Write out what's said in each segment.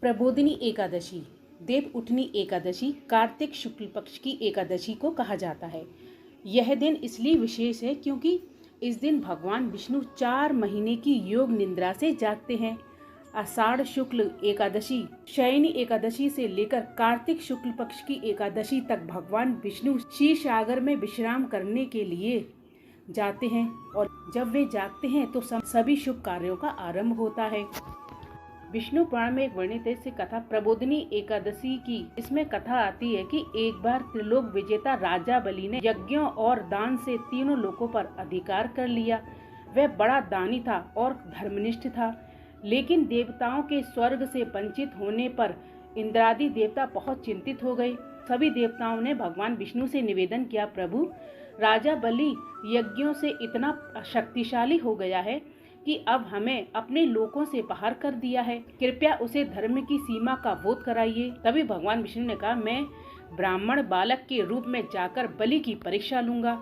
प्रबोधिनी एकादशी, देव उठनी एकादशी कार्तिक शुक्ल पक्ष की एकादशी को कहा जाता है। यह दिन इसलिए विशेष है क्योंकि इस दिन भगवान विष्णु 4 महीने की योग निद्रा से जागते हैं। आषाढ़ शुक्ल एकादशी शयनी एकादशी से लेकर कार्तिक शुक्ल पक्ष की एकादशी तक भगवान विष्णु क्षीर सागर में विश्राम करने के लिए जाते हैं और जब वे जागते हैं तो सभी शुभ कार्यों का आरंभ होता है। विष्णु पुराण में एक वर्णित है इसे कथा प्रबोधिनी एकादशी की। इसमें कथा आती है कि एक बार त्रिलोक विजेता राजा बलि ने यज्ञों और दान से तीनों लोकों पर अधिकार कर लिया। वह बड़ा दानी था और धर्मनिष्ठ था, लेकिन देवताओं के स्वर्ग से वंचित होने पर इंद्रादि देवता बहुत चिंतित हो गए। सभी देवताओं ने भगवान विष्णु से निवेदन किया, प्रभु, राजा बलि यज्ञों से इतना शक्तिशाली हो गया है कि अब हमें अपने लोकों से बाहर कर दिया है, कृपया उसे धर्म की सीमा का बोध कराइए। तभी भगवान विष्णु ने कहा, मैं ब्राह्मण बालक के रूप में जाकर बलि की परीक्षा लूंगा।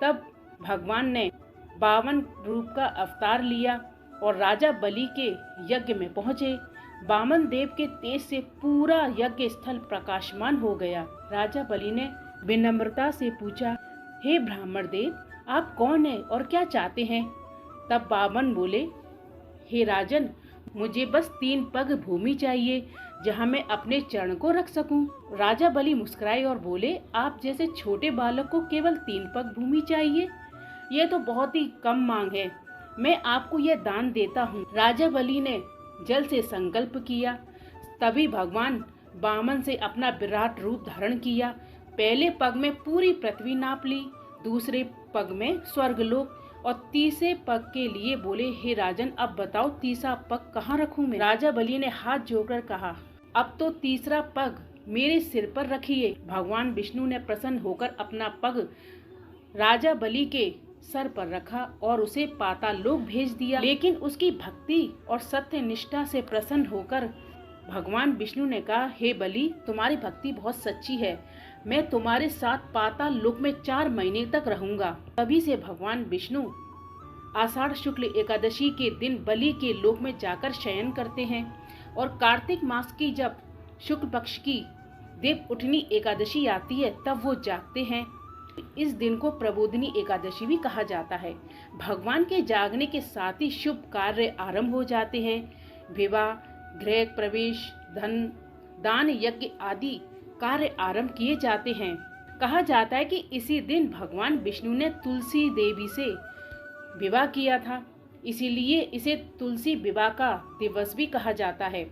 तब भगवान ने 52 रूप का अवतार लिया और राजा बलि के यज्ञ में पहुँचे। वामन देव के तेज से पूरा यज्ञ स्थल प्रकाशमान हो गया। राजा बलि ने विनम्रता से पूछा, हे ब्राह्मण देव, आप कौन हैं और क्या चाहते हैं? तब वामन बोले, हे राजन, मुझे बस 3 पग भूमि चाहिए जहां मैं अपने चरण को रख सकूं। राजा बलि मुस्कुराए और बोले, आप जैसे छोटे बालक को केवल 3 पग भूमि चाहिए? यह तो बहुत ही कम मांग है, मैं आपको यह दान देता हूँ। राजा बलि ने जल से संकल्प किया। तभी भगवान वामन से अपना विराट रूप धारण किया। पहले पग में पूरी पृथ्वी नाप ली, दूसरे पग में स्वर्गलोक और तीसरे पग के लिए बोले, हे राजन, अब बताओ तीसरा पग कहाँ रखूं मैं? राजा बलि ने हाथ जोड़कर कहा, अब तो तीसरा पग मेरे सिर पर रखिए। भगवान विष्णु ने प्रसन्न होकर अपना पग राजा बलि के सर पर रखा और उसे पाताल लोक भेज दिया। लेकिन उसकी भक्ति और सत्य निष्ठा से प्रसन्न होकर भगवान विष्णु ने कहा, हे बलि, तुम्हारी भक्ति बहुत सच्ची है, मैं तुम्हारे साथ पाताल लोक में 4 महीने तक रहूंगा। तभी से भगवान विष्णु आषाढ़ शुक्ल एकादशी के दिन बलि के लोक में जाकर शयन करते हैं और कार्तिक मास की जब शुक्ल पक्ष की देव उठनी एकादशी आती है तब वो जागते हैं। इस दिन को प्रबोधिनी एकादशी भी कहा जाता है। भगवान के जागने के साथ ही शुभ कार्य आरंभ हो जाते हैं। विवाह, गृह प्रवेश, धन दान, यज्ञ आदि कार्य आरंभ किए जाते हैं। कहा जाता है कि इसी दिन भगवान विष्णु ने तुलसी देवी से विवाह किया था, इसीलिए इसे तुलसी विवाह का दिवस भी कहा जाता है।